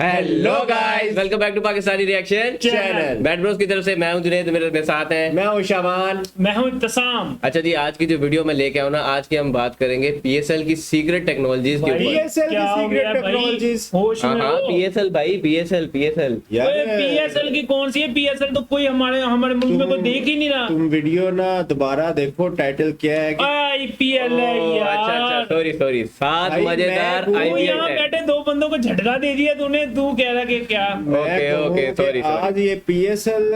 Hello guys, welcome back to Pakistani reaction channel. Bad bros की तरफ से मैं हूं जुनैद, मेरे साथ हैं मैं हूं शाबान, मैं हूं इत्तसाम। अच्छा जी, आज की जो वीडियो मैं लेके आऊं ना, आज की हम बात करेंगे पीएसएल की सीक्रेट टेक्नोलॉजीज के ऊपर। पीएसएल की क्या हो सीक्रेट गया भाई? टेक्नोलॉजीज। होश में हाँ, हो? पीएसएल भाई, पीएसएल पीएसएल की कौन सी है? पीएसएल तो कोई हमारे मुल्क में कोई देख ही नहीं रहा। तुम वीडियो ना दोबारा देखो, टाइटल क्या है कि आईपीएल है यार। अच्छा, सॉरी 7 भाई, मजेदार मैं तू यहाँ आईपीएल। बैठे दो बंदों को झटका दे दिया तूने, तू कह रहा कि क्या? मैं कहूं ओके, कि sorry। आज ये पीएसएल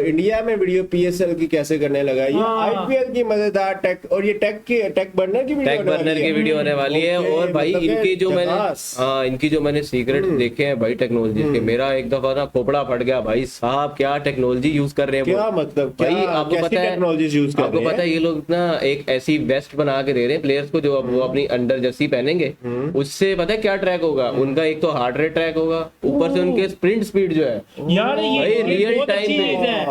इंडिया में वीडियो पीएसएल की कैसे करने लगा, ये हाँ। आईपीएल की मजेदार टेक, और ये टेक बर्नर की वीडियो टेक बर्नर की वीडियो होने वाली है। ओके, और भाई मतलब इनकी जो मैंने झकास। इनकी जो मैंने सीक्रेट देखे हैं भाई टेक्नोलॉजी के, मेरा एक दफा ना खोपड़ा फट गया भाई साहब। क्या टेक्नोलॉजी यूज कर रहे हैं क्या वो। मतलब, भाई क्या आपको कैसी पता है, टेक्नोलॉजीज यूज कर आपको रहे पता है हैं? ये लोग ना एक ऐसी वेस्ट बना के दे रहे हैं प्लेयर्स को, जो अब वो अपनी अंडर जर्सी पहनेंगे, उससे पता है क्या ट्रैक होगा उनका। एक तो हार्ट रेट ट्रैक होगा, ऊपर से उनके स्प्रिंट स्पीड जो है यार भाई, ये रियल बहुत टाइम अच्छी पे- चीज है।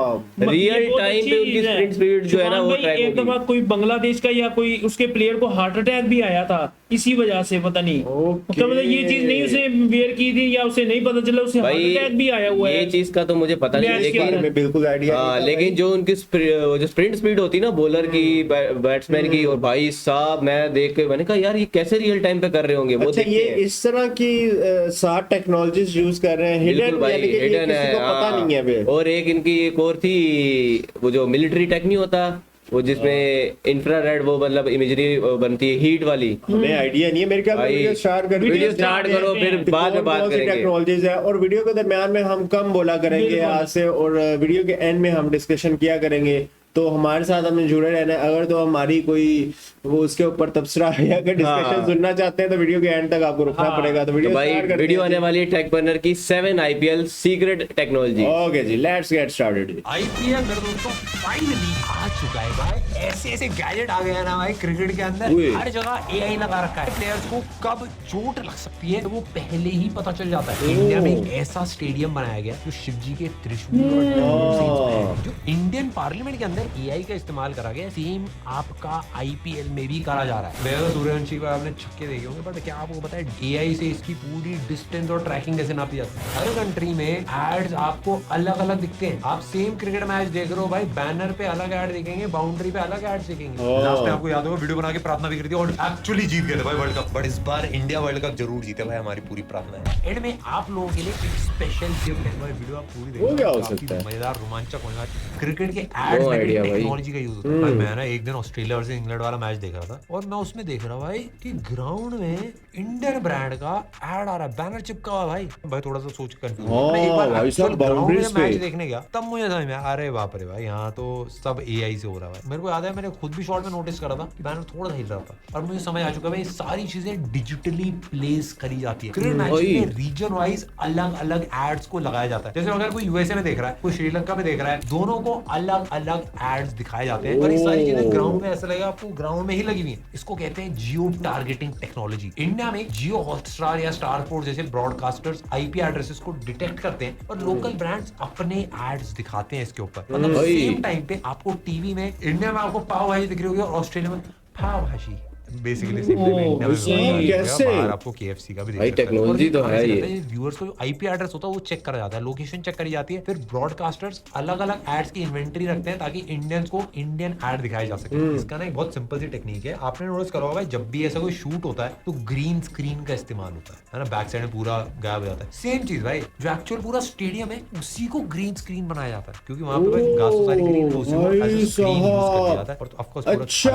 रियल ये बहुत टाइम अच्छी पे उनकी चीज है। स्प्रिंट स्पीड जो है ना, वो भाई, ट्रैक एक होगी। दफा कोई बांग्लादेश का या कोई उसके प्लेयर को हार्ट अटैक भी आया था इसी वजह से, पता नहीं ओके। मतलब ये चीज नहीं उसे वेयर की थी या उसे नहीं पता चला, उसे हार्ट भाई अटैक भी आया हुआ है। ये चीज का तो मुझे पता नहीं, मैच के लेकिन अंदर। में बिल्कुल आइडिया हाँ, लेकिन जो उनकी जो स्प्रिंट स्पीड होती है ना बॉलर की, बैट्समैन की, और भाई साहब मैं देख के मैंने कहा यार ये कैसे रियल टाइम पे कर रहे होंगे वो। अच्छा, देखते ये हैं। इस तरह की 7 टेक्नोलॉजीज यूज कर रहे हैं, बिल्कुल हिडन, भाई, यानी कि ये हिडन किसी है। को पता हाँ। नहीं है अभी। और एक इनकी एक और थी, वो जो मिलिट्री टेक नहीं होता वो, जिसमें इंफ्रारेड वो मतलब इमेजरी बनती है हीट वाली। हमें आइडिया नहीं है, मेरे ख्याल में भाई, वीडियो स्टार्ट कर वीडियो स्टार्ट करो, फिर बाद में बात करेंगे। टेक्नोलॉजीज है, और वीडियो के दरमियान में हम कम बोला करेंगे बिल्कुल। आज से, और वीडियो के एंड में हम डिस्कशन किया करेंगे। तो हमारे साथ हमने जुड़े रहना है। अगर तो हमारी कोई वो उसके ऊपर तबसरा या अगर डिस्कशन सुनना चाहते हैं तो वीडियो के एंड तक आपको रुकना पड़ेगा। तो तो वीडियो भाई स्टार्ट करते वीडियो हैं आने जी। वाली है टेक बर्नर की 7 आईपीएल सीक्रेट टेक्नोलॉजी। ओके जी, लेट्स गेट स्टार्टेड। आईपीएल मेरे दोस्तों फाइनली आ चुका है भाई। ऐसे ऐसे गैजेट आ गए हैं ना भाई क्रिकेट के अंदर, उए। हर जगह एआई लगा रखा है। प्लेयर्स को कब चोट लग सकती है तो वो पहले ही पता चल जाता है। इंडिया में एक ऐसा स्टेडियम बनाया गया जो शिव जी के त्रिशूल और धनुष से inspired है। जो इंडियन पार्लियामेंट के अंदर एआई का इस्तेमाल करा गया, सेम आपका आईपीएल में भी करा जा रहा है। वैसे सूर्यवंशी को आपने छक्के देखे होंगे, बट क्या आपको पता है एआई से इसकी पूरी डिस्टेंस और ट्रैकिंग कैसे नापी जाती है? हर कंट्री में एड्स आपको अलग अलग दिखते हैं। आप सेम क्रिकेट मैच देख रहे हो भाई, बैनर पे अलग एड दिखेंगे, बाउंड्री पे अलग एड्स दिखेंगे। लास्ट टाइम आपको याद होगा वीडियो बना के प्रार्थना भी करी थी और एक्चुअली जीत गए थे भाई वर्ल्ड कप। बट इस बार इंडिया वर्ल्ड कप जरूर जीते भाई, हमारी पूरी प्रार्थना है। एंड में आप लोगों के लिए एक स्पेशल गिफ्ट है भाई, वीडियो आप पूरी वो क्या हो काफी सकता है? मजेदार रोमांचक होने वाला। क्रिकेट के एड्स No में idea भाई। टेक्नोलॉजी का यूज होता है भाई। मैं ना एक दिन ऑस्ट्रेलिया वर्सेस इंग्लैंड वाला मैच देख रहा था, और मैं उसमें देख रहा भाई कि ग्राउंड में इंडियन ब्रांड का एड आ रहा है, बैनर चिपका हुआ है भाई थोड़ा सा सोच कर भाई साहब, boundaries पे। मैच देखने गया, तब मुझे समझ में आया, अरे बाप रे भाई यहाँ तो सब एआई से हो रहा है। मेरे को याद है मैंने खुद भी शॉट में नोटिस करा था कि बैनर थोड़ा हिल रहा था, और मुझे समझ आ चुका है सारी चीजें डिजिटली प्लेस करी जाती है। क्रिकेट मैच भाई। में रीजन वाइज अलग अलग एड्स को लगाया जाता है। जैसे अगर कोई यूएसए में देख रहा है, कोई श्रीलंका में देख रहा है, दोनों को अलग अलग एड्स दिखाए जाते हैं, और ये सारी चीजें ग्राउंड में ऐसा लगेगा आपको ग्राउंड में ही लगी हुई है। इसको कहते हैं जियो टारगेटिंग टेक्नोलॉजी। इंडिया में जियो हॉटस्टार या स्टार स्पोर्ट्स जैसे ब्रॉडकास्टर्स आईपी एड्रेसेस को डिटेक्ट करते हैं और लोकल ब्रांड्स अपने एड्स दिखाते हैं इसके ऊपर। मतलब भाई। सेम टाइम पे आपको टीवी में इंडिया में आपको पाव भाजी दिख रही होगी और ऑस्ट्रेलिया में पाव भाजी बेसिकली कैसे? आपको केएफसी का भी देख भाई, सकते हैं। टेक्नोलॉजी और तो है ये। व्यूअर्स को जो आईपी एड्रेस होता है वो चेक करा जाता है, लोकेशन चेक करी जाती है, फिर ब्रॉडकास्टर्स अलग अलग एड्स की इन्वेंटरी रखते हैं ताकि इंडियंस को इंडियन एड दिखाए जा सके। इसका ना एक बहुत सिंपल सी टेक्निक है, आपने नोटिस करा होगा भाई, जब भी ऐसा कोई शूट होता है तो ग्रीन स्क्रीन का इस्तेमाल होता है ना, बैक साइड में पूरा गायब हो जाता है। सेम चीज भाई, जो एक्चुअल पूरा स्टेडियम है उसी को ग्रीन स्क्रीन बनाया जाता है, क्योंकि वहां पे भाई घास तो सारी ग्रीन है, उसी को भाई as a screen use कर दिया साहब। जाता है। और ऑफ कोर्स पूरा अच्छा,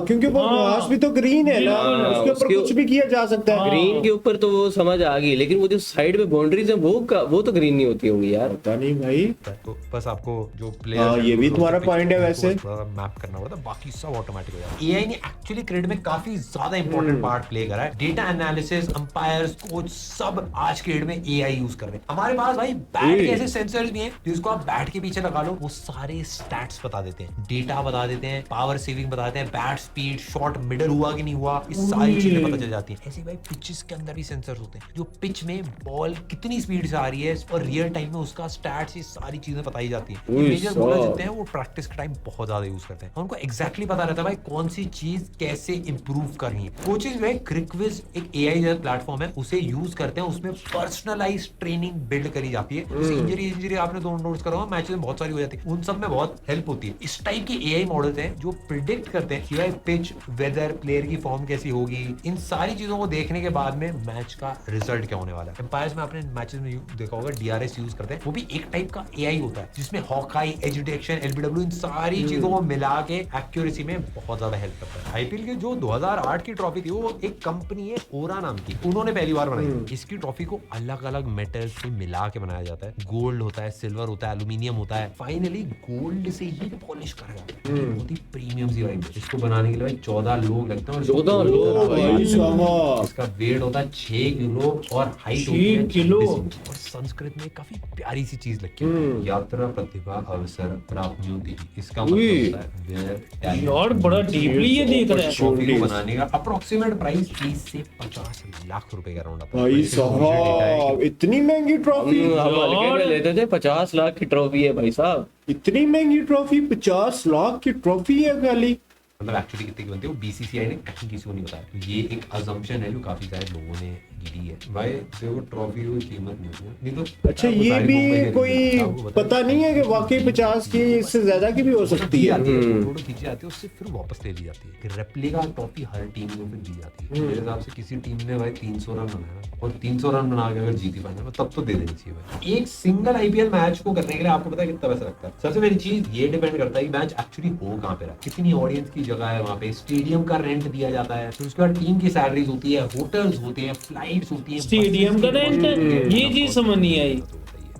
क्योंकि वो घास भी तो ग्रीन है ना, हाँ, उसके ऊपर उसके- कुछ भी किया जा सकता है। ग्रीन के ऊपर तो वो समझ आ गई, लेकिन वो जो साइड में बाउंड्रीज है वो तो ग्रीन नहीं होती होंगी यार। पता नहीं भाई। तो बस आपको जो हाँ, प्लेयर ये भी तुम्हारा point है वैसे। मैप करना होता है, बाकी सब ऑटोमेटिक हो जाता है। एआई ने एक्चुअली क्रिकेट में काफी ज्यादा इंपॉर्टेंट पार्ट प्ले करा है। डेटा एनालिसिस, अंपायर्स, कोच, सब आज के डेट में एआई यूज कर रहे हैं। हमारे पास भाई बैट के ऐसे सेंसर्स भी हैं जिसको आप बैट के पीछे लगा लो, वो सारे स्टैट्स बता देते हैं, डेटा बता देते हैं, पावर सेविंग बताते हैं, बैट स्पीड, शॉट मिडल हुआ कि नहीं हुआ, ये सारी चीजें पता चल जाती हैं। ऐसे भाई पिचेस के अंदर भी सेंसर्स होते हैं, जो पिच में बॉल कितनी स्पीड से आ रही है और रियल टाइम में उसका स्टैट्स, ये सारी चीजें बताई जाती हैं। ये मेजर बॉलर जितने हैं वो प्रैक्टिस के टाइम बहुत ज्यादा यूज करते हैं, उनको एग्जैक्टली पता रहता है भाई कौन सी चीज कैसे इंप्रूव करनी है। कोचेस में क्रिकविज एक एआई जैसा प्लेटफॉर्म है, उसे यूज करते हैं, उसमें पर्सनलाइज ट्रेनिंग बिल्ड करी जाती है। जैसे इंजरी आपने दोनों नोट्स करा होगा, मैचेस में बहुत सारी हो जाती है, उन सब में बहुत हेल्प होती है। इस टाइप के एआई मॉडल्स हैं जो प्रिडिक्ट करते हैं कि भाई पिच, वेदर, प्लेयर की फॉर्म कैसी होगी, इन सारी चीजों को देखने के बाद में मैच का रिजल्ट क्या होने वाला है। एम्पायर्स में आपने मैचेस में देखा होगा डीआरएस यूज करते हैं, वो भी एक टाइप का एआई होता है जिसमें हॉकाई, एज डिटेक्शन, एलबीडब्ल्यू, इन सारी चीजों को मिला के एक्यूरेसी में बहुत ज्यादा हेल्प करता है। आईपीएल की जो 2008 की ट्रॉफी थी वो एक कंपनी है ओरा नाम की, उन्होंने पहली बार बनाई। इसकी ट्रॉफी को अलग अलग मेटल्स से मिला के बनाया जाता है, गोल्ड होता है, सिल्वर होता है, एल्यूमिनियम होता है, फाइनली गोल्ड से ही पॉलिश करा जाता है। बहुत ही प्रीमियम सी भाई, इसको बनाने के लिए भाई 14 लोग लगते हैं और 14 लोग भाई साहब। इसका वेट होता है 6 किलो और हाइट होती है 6 किलो। 26 इंच। और संस्कृत में काफी प्यारी सी चीज लिखी है, यात्रा प्रतिभा अवसर प्राप्त होती है। इसका मतलब होता है where talent यार बड़ा डीपली ये देख रहा है। ट्रॉफी को बनाने का अप्रोक्सीमेट प्राइस 30 से 50 लाख रुपए का राउंड आता है। भाई इससे मुझे डेटा है साहब, इतनी महंगी ट्रॉफी, हम हल्के में लेते थे, 50 लाख की ट्रॉफी है भाई साहब। इतनी महंगी ट्रॉफी, 50 लाख की ट्रॉफी है खाली। मतलब एक्चुअली कितने की बनती है वो बीसीसीआई ने कहीं किसी को नहीं बताया, तो ये एक अजम्पशन है जो काफी सारे लोगों ने गिरी है। भाई देखो ट्रॉफी की कीमत नहीं है, नहीं तो अच्छा ये भी कोई पता नहीं है कि वाकई 50 की इससे ज्यादा की भी हो सकती है। फोटो खींची जाती है, उससे फिर वापस ले ली जाती है। रेप्लिका ट्रॉफी हर टीम को फिर दी जाती है। मेरे हिसाब से किसी टीम ने भाई 300 रन बनाया और 300 रन बना के अगर जीती फाइनल तब तो दे देनी चाहिए भाई। एक सिंगल आईपीएल मैच को करने के लिए आपको पता है कितना पैसा लगता है? सबसे पहली चीज ये डिपेंड करता है कि मैच एक्चुअली हो कहाँ पे रहा है, कितनी ऑडियंस की जगह है वहाँ पे, स्टेडियम का रेंट दिया जाता है, फिर उसके बाद टीम की सैलरीज होती है, होटल्स होते हैं, फ्लाइट्स होती है, स्टेडियम का रेंट, ये चीज समझ नहीं आई।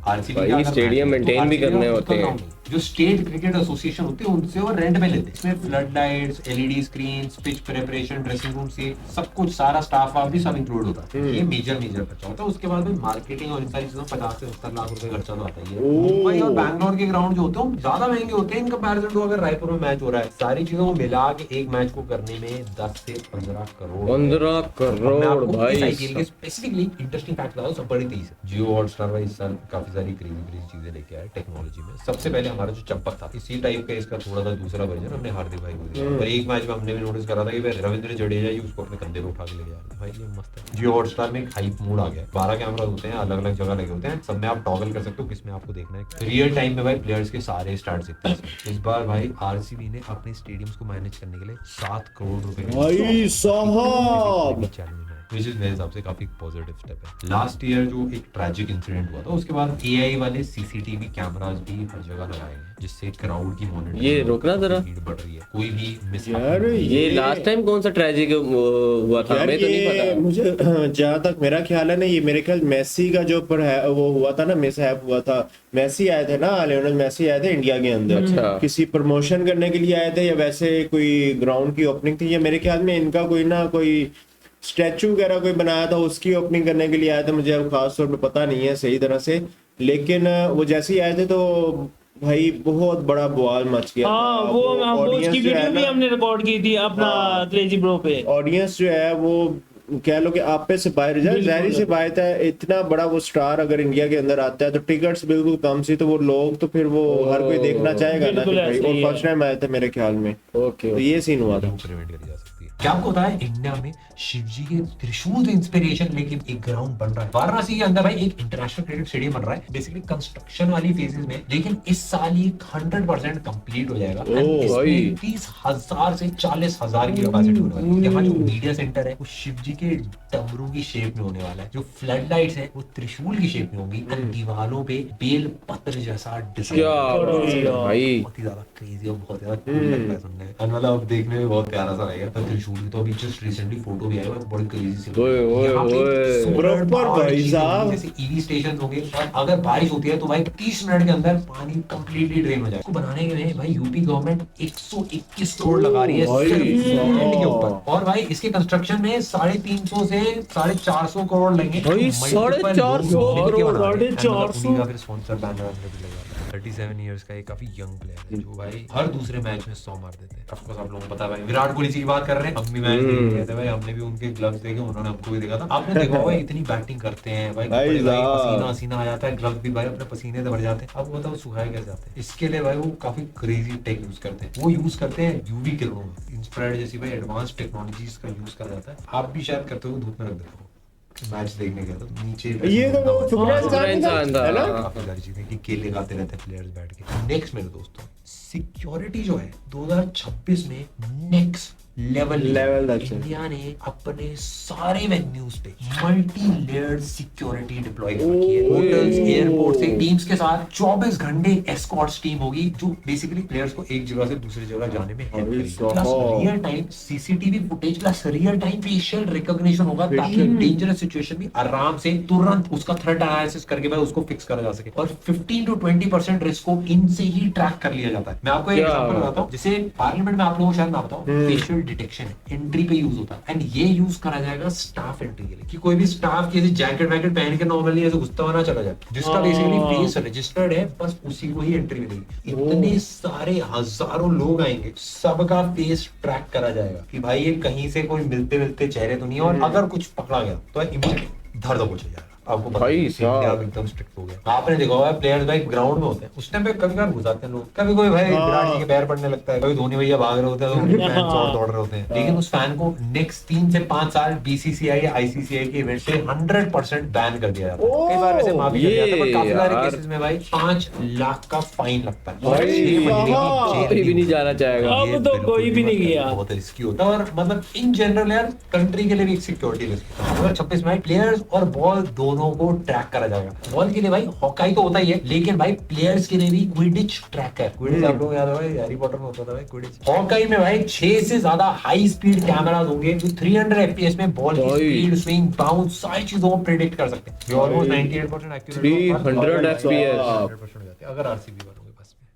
भाई स्टेडियम मेंटेन भी करने होते हैं। जो स्टेट क्रिकेट एसोसिएशन होते हैं उनसे वो रेंट पे लेते हैं। इसमें flood lights, LED screens, pitch preparation, dressing room से सब कुछ, सारा स्टाफ आप भी सब इंक्लूड होता है। ये मेजर खर्चा होता है। उसके बाद में मार्केटिंग और इन सारी चीजों 50 से 70 लाख रुपए खर्चा तो आता ही है। मुंबई और बैंगलोर के ग्राउंड जो होते हैं ज्यादा महंगे होते हैं इन कंपैरिजन टू अगर रायपुर में मैच हो रहा है। सारी चीजों को मिला के एक मैच को करने में 10 से 15 करोड़ 15 करोड़ भाई। स्पेसिफिकली इंटरेस्टिंग फैक्ट बताओ, सब बड़ी तेज है। जियो हॉटस्टार भाई इस साल काफी सारी क्रेजी चीजें लेके आए टेक्नोलॉजी में। सबसे पहले हमारा जो चंपक था इसी टाइप का, इसका थोड़ा सा दूसरा वर्जन हमने हार्दिक भाई को दिया। और एक मैच में हमने भी नोटिस करा था कि रविंद्र जडेजा ही उसको अपने कंधे पे उठा के ले जा रहे हैं। भाई ये मस्त है। जियो हॉटस्टार में एक हाइप मोड आ गया, 12 कैमरा होते हैं, अलग अलग जगह लगे होते हैं, सब में आप टॉगल कर सकते हो किसमें आपको देखना है। रियल टाइम में भाई प्लेयर्स के सारे स्टार्ट दिखते हैं। इस बार भाई आरसीबी ने अपने स्टेडियम्स को मैनेज करने के लिए 7 करोड़ रुपए भाई साहब, which is मेरे हिसाब से काफी पॉजिटिव स्टेप है। लास्ट ईयर जो एक ट्रैजिक इंसिडेंट हुआ था उसके बाद एआई वाले सीसीटीवी कैमरास भी हर जगह लगाए हैं, जिससे क्राउड की मॉनिटरिंग, ये रोकना जरा, स्पीड बढ़ रही है, कोई भी मिस यार ये लास्ट टाइम कौन सा ट्रेजिक हुआ था हमें तो नहीं पता। मुझे जहाँ तक मेरा ख्याल है ना, ये मेरे ख्याल मेसी का जो पर है वो हुआ था ना, मिसहैप हुआ था। मेसी आए थे ना, लियोनेल मेसी आए थे इंडिया के अंदर। अच्छा। किसी प्रमोशन करने के लिए आए थे या वैसे कोई ग्राउंड की ओपनिंग थी, या मेरे ख्याल में इनका कोई ना कोई स्टैचू वगैरह कोई बनाया था, उसकी ओपनिंग करने के लिए आया था। मुझे अब खास तौर पे पता नहीं है सही तरह से, लेकिन वो जैसे ही आए थे तो भाई बहुत बड़ा बवाल मच गया। हाँ, वो उसकी वीडियो भी हमने रिकॉर्ड की थी अपना क्रेजी ब्रो पे। ऑडियंस जो है वो कह लो कि आप पे से बाहर जाए, जाहिर सी बात है, इतना बड़ा वो स्टार अगर इंडिया के अंदर आता है तो टिकट्स बिल्कुल कम सी, तो वो लोग तो फिर वो हर कोई देखना चाहेगा ना कि भाई। और फर्स्ट टाइम आए थे मेरे ख्याल में, ओके, तो ये सीन हुआ था। प्रिवेंट करी जा सकती है। क्या आपको पता है इंडिया में शिवजी के त्रिशूल से इंस्पिरेशन लेके एक ग्राउंड बन रहा है वाराणसी के अंदर भाई, एक इंटरनेशनल क्रिकेट स्टेडियम बन रहा है बेसिकली कंस्ट्रक्शन वाली फेजेस में, लेकिन इस साल ये 100% कंप्लीट हो जाएगा। इसमें 30,000 से 40,000 की कैपेसिटी होने वाली है। यहाँ जो मीडिया सेंटर है वो शिवजी के डमरू की शेप में होने वाला है, जो फ्लड लाइट्स है वो त्रिशूल की शेप में होंगी, और दीवारों पे बेल पत्र जैसा डिजाइन भाई बहुत ही ज्यादा क्रेजी और बहुत ज्यादा कूल लगता है सुनने में, और मतलब अब देखने में बहुत प्यारा सा रहेगा। त्रिशूल की तो अभी जस्ट रिसेंटली फोटो भी आया है, बड़ी क्रेजी सी। यहाँ पे प्रॉपर भाई साहब जैसे ईवी स्टेशन होंगे, और अगर बारिश होती है तो भाई 30 मिनट के अंदर पानी कंप्लीटली ड्रेन हो जाए। इसको बनाने में भाई यूपी गवर्नमेंट 121 करोड़ लगा रही है सिर्फ लैंड के ऊपर, और भाई इसके कंस्ट्रक्शन में 350 से 450 करोड़ लेंगे। भाई 450 करोड़, 450 फिर स्पॉन्सर बैनर भी लगा 37 इयर्स का एक काफी यंग प्लेयर है जो भाई हर दूसरे मैच में 100 मार देते हैं। ऑफ कोर्स आप लोगों को पता है भाई, विराट कोहली जी की बात कर रहे हैं, हम भी मैच देख रहे थे भाई, हमने भी उनके ग्लव्स देखे, उन्होंने हमको भी देखा था। आपने देखा होगा इतनी बैटिंग करते हैं भाई, भाई पसीना पसीना आ जाता है, ग्लव्स भी भाई अपने पसीने से भर जाते हैं। अब बताओ सुखाए कैसे जाते हैं? इसके लिए भाई वो काफी क्रेजी टेक यूज करते हैं, वो यूज करते हैं यूवी किरणों में इंफ्रारेड जैसी भाई एडवांस टेक्नोलॉजीज का यूज करा जाता है। आप भी शायद करते हो, धूप में रख देते हो मैच देखने गया तो नीचे ये तो वो सुपरा इंसान था, है ना? काफी सारी चीजें कि केले खाते रहते हैं प्लेयर्स बैठ के। नेक्स्ट मेरे दोस्तों, सिक्योरिटी जो है 2026 में नेक्स्ट लेवल इंडिया ने अपने सारे वेन्यूज पे मल्टी लेयर्ड सिक्योरिटी डिप्लॉय कर रखी है। होटल्स, एयरपोर्ट से टीम्स के साथ 24 घंटे एस्कॉर्ट्स टीम होगी जो बेसिकली प्लेयर्स को एक जगह से दूसरी जगह जाने में हेल्प करेगी। Plus real time CCTV footage plus real time facial recognition होगा ताकि डेंजरस सिचुएशन भी आराम से तुरंत उसका थ्रेट एनालिसिस करके भाई उसको फिक्स करा जा सके। और 15 to 20% रिस्क को इनसे ही ट्रैक कर लिया जाता है। मैं आपको एक एग्जांपल बताता हूं, जैसे पार्लियामेंट में आप लोगों को शायद ना बताऊं, फेशियल डिटेक्शन एंट्री पे यूज होता है एंड ये यूज करा जाएगा स्टाफ एंट्री के लिए कि कोई भी स्टाफ की जैकेट वैकेट पहन के नॉर्मली ऐसे घुसता हुआ ना चला जाए, जिसका बेसिकली फेस रजिस्टर्ड है बस उसी को ही एंट्री मिलेगी। इतने सारे हजारों लोग आएंगे, सबका फेस ट्रैक करा जाएगा कि भाई ये कहीं से कोई मिलते मिलते चेहरे तो नहीं है, और अगर कुछ पकड़ा गया तो इमीडिएटली धर दबोच हो जाएगा। आपको पता है इंडिया एकदम स्ट्रिक्ट हो गया। आपने देखा होगा प्लेयर्स भाई ग्राउंड में होते हैं, उस टाइम पे कभी कभी घुसाते हैं लोग, कभी कोई भाई विराट जी के पैर पड़ने लगता है, कभी धोनी भैया भाग रहे होते हैं तो उनके फैंस और दौड़ रहे होते हैं। लेकिन उस फैन को नेक्स्ट 3 से 5 साल बीसीसीआई या आईसीसीआई के इवेंट से 100% बैन कर दिया जाता है। कई बार वैसे माफी कर दिया जाता है, पर काफी सारे केसेस में भाई 5 लाख का फाइन लगता है और 6 महीने की जेल भी नहीं जाना चाहेगा। अब तो कोई भी नहीं गया। बहुत रिस्की होता है और मतलब इन जनरल यार कंट्री के लिए भी एक सिक्योरिटी रिस्क है। 2026 में प्लेयर्स और बॉल दोनों को ट्रैक करा जाएगा। बॉल के लिए भाई हॉकाई तो होता ही है, लेकिन भाई प्लेयर्स के लिए भी क्विडिच ट्रैकर, क्विडिच आप लोगों को याद होगा हैरी पॉटर में होता था भाई क्विडिच। हॉकाई में भाई 6 से ज्यादा हाई स्पीड कैमरास होंगे जो 300 एफपीएस में बॉल की स्पीड, स्विंग, बाउंस सारी चीजों को प्रेडिक्ट कर सकते हैं, जो ऑलमोस्ट 98% एक्यूरेट 300 एफपीएस हो जाते हैं अगर आरसीबी वालों के पास में।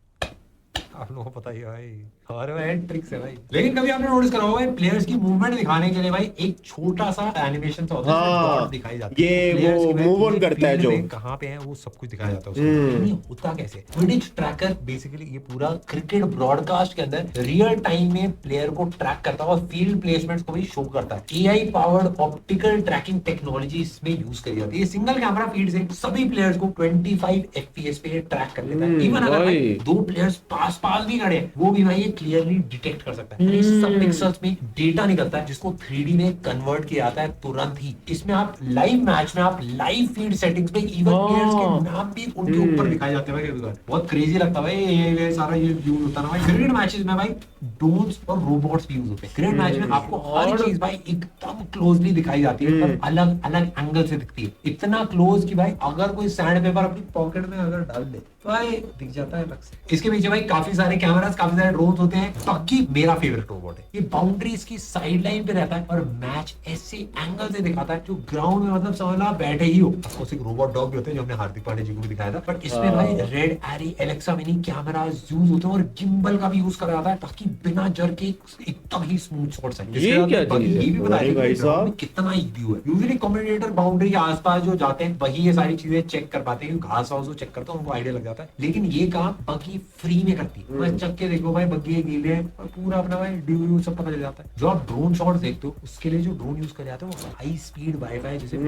आप लोगों को पता ही है भाई, और भाई ट्रिक्स है भाई। लेकिन कभी आपने नोटिस करा होगा भाई प्लेयर्स की मूवमेंट दिखाने के लिए भाई एक छोटा सा एनिमेशन सा होता है, डॉट दिखाई जाती है, ये वो मूव ऑन करता है जो कहां पे है वो सब कुछ दिखाया जाता है उसमें। नहीं होता कैसे, क्विडिच ट्रैकर बेसिकली ये पूरा क्रिकेट ब्रॉडकास्ट के अंदर रियल टाइम में प्लेयर को ट्रैक करता है और फील्ड प्लेसमेंट्स को भी शो करता है। AI powered optical tracking technology इसमें यूज करी जाती है। सिंगल कैमरा फीड से सभी प्लेयर्स को 25 एफपीएस पे ट्रैक कर लेता है। इवन अगर भाई 2 प्लेयर्स पास भी खड़े हैं वो भी भाई ये क्लियरली डिटेक्ट कर सकता है। इस सब पिक्सेल्स में डेटा निकलता है जिसको 3D में कन्वर्ट किया जाता है तुरंत ही। इसमें आप लाइव मैच में आप लाइव फीड सेटिंग्स में इवन प्लेयर्स के नाम भी उनके ऊपर दिखाए जाते हैं भाई। बहुत क्रेजी लगता है भाई ये सारा ये यूज होता है ना भाई। क्रिकेट मैचेस में भाई ड्रोन्स और रोबोट्स भी यूज होते हैं। क्रिकेट मैच में आपको हर चीज भाई एकदम क्लोजली दिखाई जाती है और अलग अलग एंगल से दिखती है, इतना क्लोज कि भाई अगर कोई सैंड पेपर अपनी पॉकेट में अगर डाल दे तो भाई दिख जाता है अलग से। इसके पीछे भाई काफी सारे कैमरास, काफी सारे ड्रोन्स होते हैं। बाकी मेरा फेवरेट रोबोट है, ये बाउंड्रीज की साइड लाइन पे रहता है और मैच ऐसे एंगल से दिखाता है जो ग्राउंड में मतलब समझना बैठे ही हो। ऑफकोर्स एक रोबोट डॉग भी होते हैं जो हमने हार्दिक पांड्या जी को भी दिखाया था, पर इसमें भाई रेड एरी एलेक्सा मिनी कैमरास यूज होते हैं और गिम्बल का भी यूज करा जाता है ताकि बिना जर के एकदम ही स्मूथ शॉट्स आए। ये क्या चीज है? ये भी बताइए भाई साहब कितना इजी है। यूजुअली कमेंटेटर बाउंड्री के आसपास जो जाते हैं वही ये सारी चीजें चेक कर पाते हैं, घास वास चेक करते हैं उनको आइडिया लग जाता है, लेकिन ये काम बग्गी फ्री में करती है। बस चक के देखो भाई बग्गी गीले और पूरा अपना भाई ड्यू सब पता चल जाता है। जो आप ड्रोन शॉट्स देखते हो उसके लिए जो ड्रोन यूज कर जाते हैं वो हाई स्पीड वाईफाई जैसे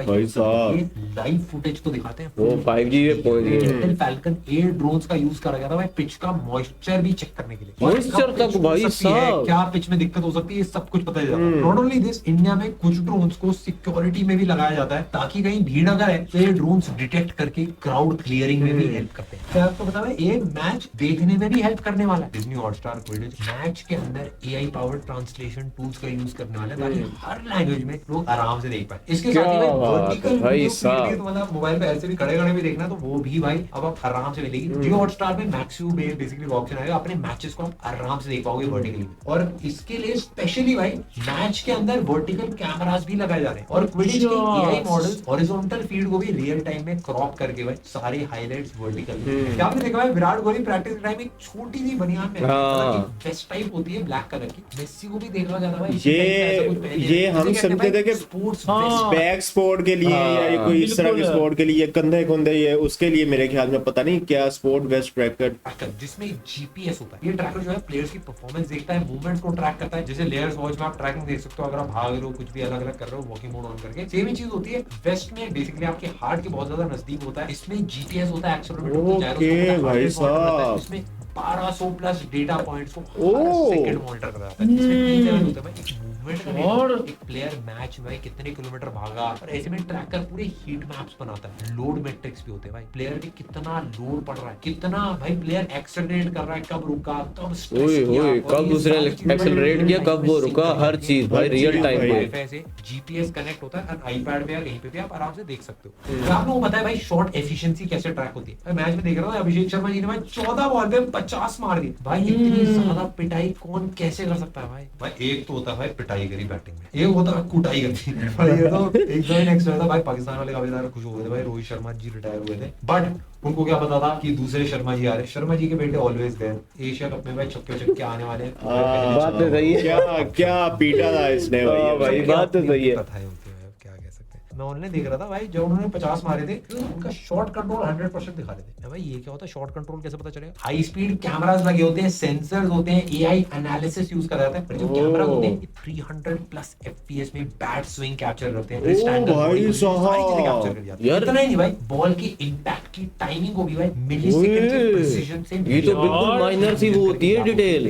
भाई साहब लाइव फुटेज तो दिखाते हैं। वो 5G पे पहुंच गए। इंटेल फैल्कन 8 ड्रोन्स का यूज करा गया था भाई पिच का मॉइस्चर भी चेक करने के लिए। मॉइस्चर तक भाई साहब क्या पिच में दिक्कत हो सकती है सब कुछ पता चल जाता है। नॉट ओनली दिस, इंडिया में कुछ ड्रोन्स को सिक्योरिटी में भी लगाया जाता है ताकि कहीं भीड़ अगर है तो ये ड्रोन्स डिटेक्ट करके क्राउड क्लियरिंग में भी हेल्प करते हैं। क्या आपको पता है ये मैच देखने में भी हेल्प करने वाला है। डिज्नी हॉटस्टार क्विडिच मैच के अंदर एआई पावर्ड ट्रांसलेशन टूल्स का यूज करने वाला है ताकि हर लैंग्वेज में लोग आराम से देख पाए। इसके साथ ही भाई वर्टिकल भाई साहब तो मतलब मोबाइल पे ऐसे भी खड़े भी देखना तो वो भी भाई अब आप आराम से मिलेगी। जियो हॉटस्टार में मैक्सियो में बेसिकली ऑप्शन आएगा, अपने मैचेस को आप आराम से देख पाओगे वर्टिकली। और इसके लिए स्पेशली भाई मैच के अंदर वर्टिकल कैमरास भी लगाए जा रहे हैं और क्विडिच के एआई मॉडल्स हॉरिजॉन्टल फीड को भी रियल टाइम में क्रॉप करके भाई सारे हाइलाइट्स वर्टिकल। क्या आपने देखा है विराट कोहली प्रैक्टिस टाइम एक छोटी सी बनियान में हाँ। वेस्ट टाइप होती है ब्लैक कलर की। मेसी को भी देखा जाता है भाई इसी टाइप का ऐसा कुछ पहने ये हैं। हम जिसे कहते हैं समझते थे भाई कि स्पोर्ट्स हाँ। वेस्ट। बैक स्पोर्ट के लिए या ये कोई इस तरह के बिल्कुल। स्पोर्ट के लिए, कंधे कुंधे ये उसके लिए मेरे ख्याल में पता नहीं क्या स्पोर्ट वेस्ट ट्रैकर। ट्रैकर जिसमें जीपीएस होता है। ये ट्रैकर जो है प्लेयर्स की परफॉर्मेंस देखता है, मूवमेंट्स को ट्रैक करता है। जैसे लेयर्स वॉच में आप ट्रैकिंग देख सकते हो, अगर आप भाग रहे हो कुछ भी अलग अलग कर रहे हो वॉकिंग मोड ऑन करके। सेम ही चीज होती है वेस्ट में, बेसिकली आपके हार्ट के बहुत ज्यादा नजदीक होता है। इसमें जीपीएस होता है, एक्सेलरोमीटर होता है, ओके, जायरोस्कोप होता है, भाई हार्ट रेट मॉनिटर होता है। साहब। इसमें 1200 प्लस डेटा पॉइंट्स को हर ओह। सेकंड मॉनिटर करा जाता है। इसमें 3 लेवल होता है भाई, एक मूवमेंट का और data, एक प्लेयर मैच में कितने किलोमीटर भागा, और ऐसे में ट्रैकर पूरे हीट मैप्स बनाता है। लोड मैट्रिक्स भी होते हैं भाई, प्लेयर पे कितना लोड पड़ रहा है, कितना भाई प्लेयर एक्सेलरेट कर रहा है, कब रुका, कब स्ट्रेस ओए किया, ओए, और कब ये दूसरे सारी चीजें एक्सेलरेट भाई किया, real कब time वो में रुका, sync हर करके चीज भाई हर रियल चीज टाइम भाई। पे। वाईफाई से जीपीएस कनेक्ट होता है और आईपैड पे या कहीं पे भी आप आराम से देख सकते हो। तो आप लोगों को पता है भाई शॉट एफिशिएंसी कैसे ट्रैक होती है। मैच में देख रहा था अभिषेक शर्मा जी ने भाई 14 बॉल पे 50 मार दिए भाई। इतनी ज्यादा पिटाई कौन कैसे कर सकता है भाई। भाई एक तो होता है भाई पिटाई करी बैटिंग में, एक होता है कुटाई करी भाई। ये तो एकदम नेक्स्ट लेवल था भाई। पाकिस्तान वाले काफी ज्यादा खुश हो गए थे भाई, रोहित शर्मा जी रिटायर हुए थे, बट उनको क्या पता था कि दूसरे शर्मा जी आ रहे। शर्मा जी के बेटे ऑलवेज देयर। एशिया कप में भाई छक्के छक्के आने वाले हैं। बात तो सही है। क्या क्या पीटा था इसने हाँ भाई। भाई, बात तो सही है। कथाएं होती है, अब क्या कह सकते हैं। मैं ऑनलाइन देख रहा था भाई, जब उन्होंने 50 मारे थे तो उनका शॉट कंट्रोल 100% दिखा रहे थे। भाई ये क्या होता है शॉट कंट्रोल कैसे पता चलेगा। हाई स्पीड कैमरास लगे होते हैं, सेंसर्स होते हैं, एआई एनालिसिस यूज करा जाता है। पर जो कैमरास होते हैं 300 प्लस एफपीएस में बैट स्विंग कैप्चर करते हैं, wrist angle, भाई body position, सारी चीजें साहब। कैप्चर कर जाती हैं। यार। इतना ही नहीं भाई, बॉल की इंपैक्ट की टाइमिंग को भी भाई मिलीसेकंड के ओए, प्रिसिजन से ये तो बिल्कुल और माइनर सी वो होती है डिटेल।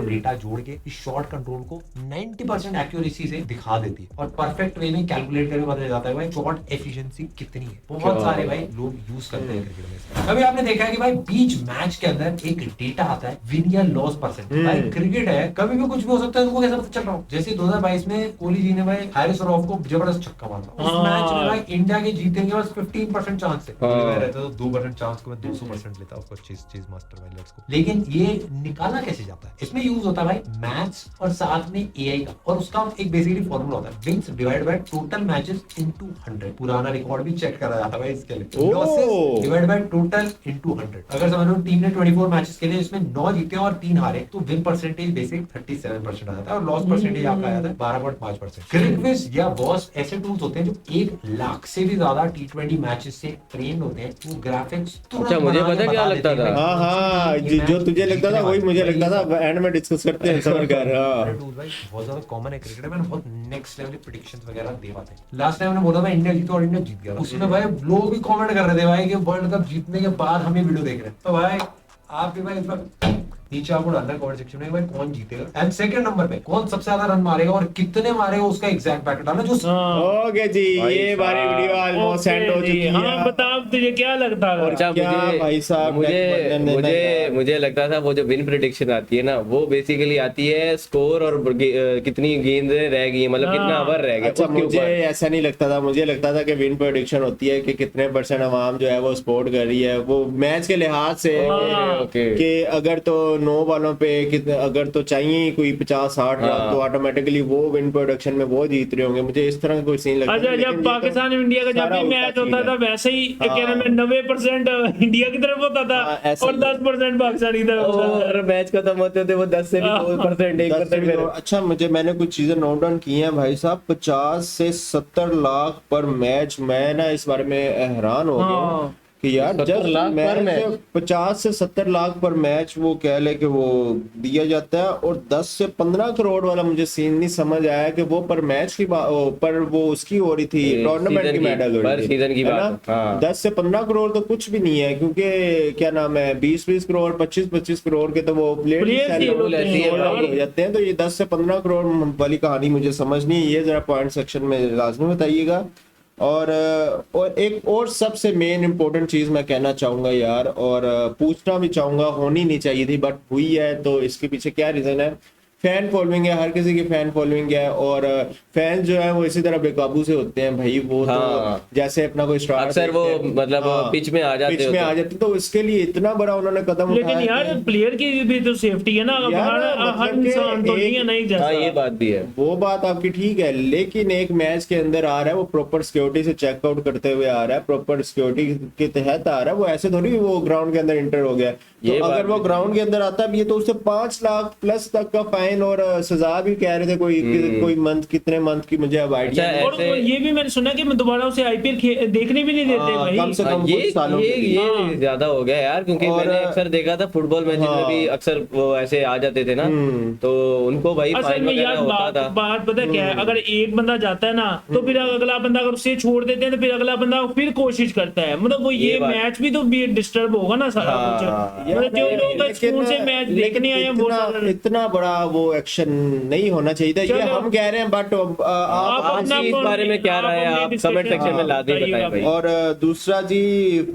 डेटा जोड़ के इस शॉट कंट्रोल को 90% एक्यूरेसी से दिखा देती है और परफेक्ट वे में कैलकुलेट करके पता जाता है भाई शॉट एफिशिएंसी कितनी है। बहुत सारे भाई लोग यूज करते हैं क्रिकेट में इसका। कभी आपने देखा है कि भाई बीच मैच के अंदर एक डेटा आता है विन या लॉस परसेंट। भाई क्रिकेट है, कभी भी कुछ भी हो सकता है, तुमको कैसे पता चल रहा हो। जैसे 2022 में कोहली जी ने भाई हारिस रॉफ को जबरदस्त छक्का मारा। उस हाँ। मैच में भाई इंडिया के जीतने के बस 15% चांस थे। हाँ। कोहली रहता तो 2% चांस को मैं 200% लेता उसको चीज मास्टर वाइलर्स को। लेकिन ये निकाला कैसे जाता है, इसमें यूज होता है भाई मैथ्स और साथ में एआई का, और उसका एक बेसिकली फॉर्मूला होता है wins divide by total matches into 100। पुराना रिकॉर्ड भी चेक करा जाता है भाई इसके लिए। ओह। Losses divide by total into 100। अगर समझ लो टीम ने 24 मैचेस खेले जिसमें 9 जीते और 3 हारे, तो विन परसेंटेज बेसिक 37% आ जाता है और लॉस परसेंटेज आपका आ जाता है 12.5%। क्रिकविज या बॉस ऐसे टूल्स होते हैं जो 1 लाख से भी ज्यादा T20 मैचेस से ट्रेन होते हैं। वो ग्राफिक्स अच्छा, मुझे पता क्या लगता था? हाँ हाँ, जो तुझे लगता था वही मुझे लगता था। एंड में डिस्कस करते हैं समझ कर। हाँ भाई बहुत ज्यादा कॉमन है क्रिकेट में, बहुत नेक्स्ट लेवल की प्रेडिक्शंस वगैरह दे पाते हैं। लास्ट टाइम मैंने बोला था इंडिया जीतो और इंडिया जीत गया, उसमें भाई लोग भी कमेंट कर रहे थे भाई कि वर्ल्ड कप जीतने के बाद हम ये वीडियो देख रहे हैं। तो भाई आप भी भाई इस बार नीचे आपको डालना कमेंट सेक्शन में भाई कौन जीतेगा एंड सेकंड नंबर पे कौन सबसे ज्यादा रन मारेगा और कितने मारेगा उसका एग्जैक्ट पैकेट डालना जो ओके जी, ये हमारी वीडियो ऑलमोस्ट एंड हो चुकी है। हाँ बता, तुझे क्या लगता है? अच्छा, क्या भाई साहब, मुझे next version देना मुझे यार। मुझे लगता था वो जो विन प्रेडिक्शन आती है ना, वो बेसिकली आती है स्कोर और कितनी गेंदें रह गई, मतलब कितना हाँ। ओवर रह गया अच्छा, उसके मुझे ऊपर। ऐसा नहीं लगता था। मुझे लगता था कि विन प्रेडिक्शन होती है कि कितने % अवाम जो है वो सपोर्ट कर रही है वो मैच के लिहाज से। हाँ। ओके। कि अगर तो 9 बॉलों पे अगर तो चाहिए कोई 50-60 रन, हाँ। तो ऑटोमेटिकली वो विन प्रोडक्शन में वो जीत रहे होंगे। मुझे इस तरह का कोई सीन लगता अच्छा, है। जब पाकिस्तान इंडिया का जब भी मैच होता था वैसे ही क्या नाम है 90% इंडिया की तरफ होता था हाँ, ऐसा और ही। 10% पाकिस्तान की तरफ होता था। और मैच खत्म होते होते वो 10 से भी 2%, 1%। अच्छा, मैंने कुछ चीजें नोट डाउन की हैं भाई साहब। 50 से 70 लाख पर मैच। मैं ना इस बारे में हैरान हो गया हूं हाँ। कि यार 70 जब लाख पर मैच। 50 से 70 लाख पर मैच वो कह ले कि वो दिया जाता है, और 10 से 15 करोड़ वाला मुझे सीन नहीं समझ आया कि वो पर मैच की पर वो उसकी हो रही थी, टूर्नामेंट की मेडल हो पर रही थी, सीजन की है बात ना? है, हाँ। 10 से 15 करोड़ तो कुछ भी नहीं है, क्योंकि क्या नाम है 20-20 करोड़ 25-25 करोड़ के तो वो Players ही होते हैं हो यार। जाते हैं। तो ये 10 से 15 करोड़ वाली कहानी मुझे समझ नहीं। ये जरा पॉइंट सेक्शन में लाजमी बताइएगा। और एक और सबसे मेन इंपॉर्टेंट चीज मैं कहना चाहूंगा यार, और पूछना भी चाहूंगा, होनी नहीं चाहिए थी बट हुई है, तो इसके पीछे क्या रीजन है। फैन फॉलोइंग है, हर किसी की फैन फॉलोइंग है, और फैन जो है वो इसी तरह बेकाबू से होते हैं भाई। वो हाँ। तो जैसे अपना कोई स्टार अक्सर वो मतलब पिच में आ जाते पिच में होते आ जाते, तो इसके लिए इतना बड़ा उन्होंने कदम लेकिन उठाया यार कि- प्लेयर की भी तो सेफ्टी है ना, अब यार, हर मतलब इंसान तो कि नहीं है नहीं जैसा। हाँ ये बात भी है। वो बात आपकी ठीक है, लेकिन एक मैच के अंदर आ रहा है, वो प्रॉपर सिक्योरिटी से चेकआउट करते हुए आ रहा है, प्रॉपर सिक्योरिटी के तहत आ रहा है, वो ऐसे थोड़ी वो ग्राउंड के अंदर इंटर हो गया। तो ये बात अगर वो भी ग्राउंड के अंदर आता भी है तो उससे 5 लाख प्लस तक का फाइन और सजा भी कह रहे थे, कोई मंथ, कितने मंथ की मुझे अब आइडिया अच्छा, नहीं। और ऐसे- ये भी मैंने सुना कि दोबारा उसे आईपीएल देखने भी नहीं देते हाँ, भाई। कम से कम ये कुछ सालों के लिए। हाँ। ज्यादा हो गया यार, क्योंकि और- मैंने अक्सर देखा था फुटबॉल मैचेस में भी हाँ। अक्सर वो ऐसे आ जाते थे ना, तो उनको भाई असल फाइन में वगैरह यार होता था। बात पता है क्या है, अगर एक बंदा जाता है ना तो फिर अगला बंदा अगर उसे छोड़ देते हैं तो फिर अगला बंदा फिर कोशिश करता है, मतलब वो ये बात- मैच भी तो डिस्टर्ब होगा ना सारा हाँ, कुछ। मतलब जो लोग स्कूल से मैच देखने आए हैं बहुत सारे। इतना बड़ा वो एक्शन नहीं होना चाहिए था, ये चलो। हम कह रहे हैं, बट आप अपना आपकी इस बारे में क्या आप राय है? अपनी आप discussion कमेंट सेक्शन में ला दें, बताइएगा बताएं भाई। और दूसरा जी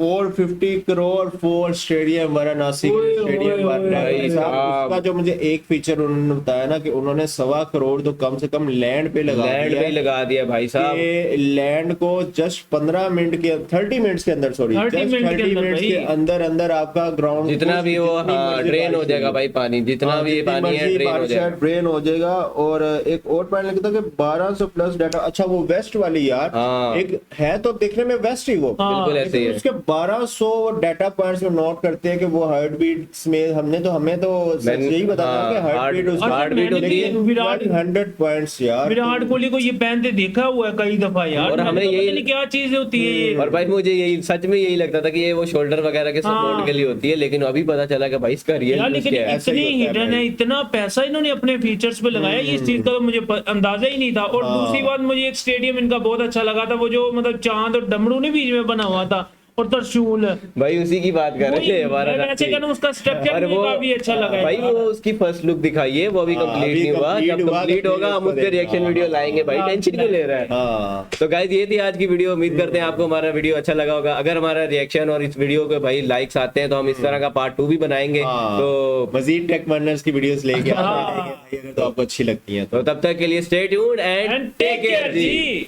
450 करोड़ 4 स्टेडियम वाराणसी ओए, स्टेडियम ओए, वाराणसी ओए, साहब, साहब। उसका जो मुझे एक फीचर उन्होंने बताया ना कि उन्होंने 1.25 करोड़ तो कम से कम लैंड पे लगा लैंड दिया पे ही लगा दिया भाई साहब। कि लैंड को जस्ट 15 मिनट के 30 मिनट्स के अंदर, सॉरी 30 जस्ट मिनट के 30 अंदर मिनट्स भाई। के अंदर अंदर आपका ग्राउंड जितना भी वो ड्रेन हो जाएगा भाई पानी, जितना भी ये पानी है ड्रेन हो जाएगा। ड्रेन हो जाएगा। और एक और पॉइंट लिखता कि 1200 प्लस डाटा। अच्छा वो वेस्ट वाली यार, हाँ। एक है तो देखने में वेस्ट ही वो, हाँ। बिल्कुल ऐसे ही है। उसके 1200 डाटा पॉइंट्स में नोट करते हैं कि वो हार्ट बीट्स में हमें तो सच यही बताया हाँ, कि हार्ट बीट अच्छा, हार्ट बीट मैंने होती है। भी विराट 100 पॉइंट्स यार। विराट कोहली को ये पहनते देखा हुआ है कई दफा यार, और हमें तो यही- पता नहीं क्या चीज होती है ये। और भाई मुझे यही सच में यही लगता था कि ये वो शोल्डर वगैरह के सपोर्ट हाँ। के लिए होती है, लेकिन अभी पता चला कि भाई इसका रियल यार यूज लेकिन क्या है। ऐसा ही इतनी होता है हिडन है, भाई। इतना पैसा इन्होंने अपने फीचर्स पे लगाया, इस चीज का तो मुझे अंदाजा ही नहीं था। और दूसरी बात, मुझे एक स्टेडियम इनका बहुत अच्छा लगा था, वो जो मतलब चांद और डमरू ने बीच में बना हुआ था और त्रिशूल, भाई उसी की बात कर रहे थे हमारा मैं वैसे कहना उसका स्ट्रक्चर मुझे काफी अच्छा लगा भाई है। वो उसकी फर्स्ट लुक दिखाई है, वो अभी हाँ, कंप्लीट अभी नहीं हुआ। complete जब हुआ कंप्लीट तो होगा हम फिर उसके उसको रिएक्शन वीडियो लाएंगे भाई, हाँ, टेंशन क्यों ले रहा है। हाँ तो गाइस ये थी आज की वीडियो, उम्मीद करते हैं आपको हमारा वीडियो अच्छा लगा होगा। अगर हमारा रिएक्शन और इस वीडियो के भाई लाइक्स आते हैं तो हम इस तरह का पार्ट 2 भी बनाएंगे। हाँ, तो मजीद टेक मर्नर्स की वीडियोस लेके आते रहेंगे भाई, अगर तो आपको अच्छी लगती हैं तो। तब तक के लिए stay tuned and and take care ji.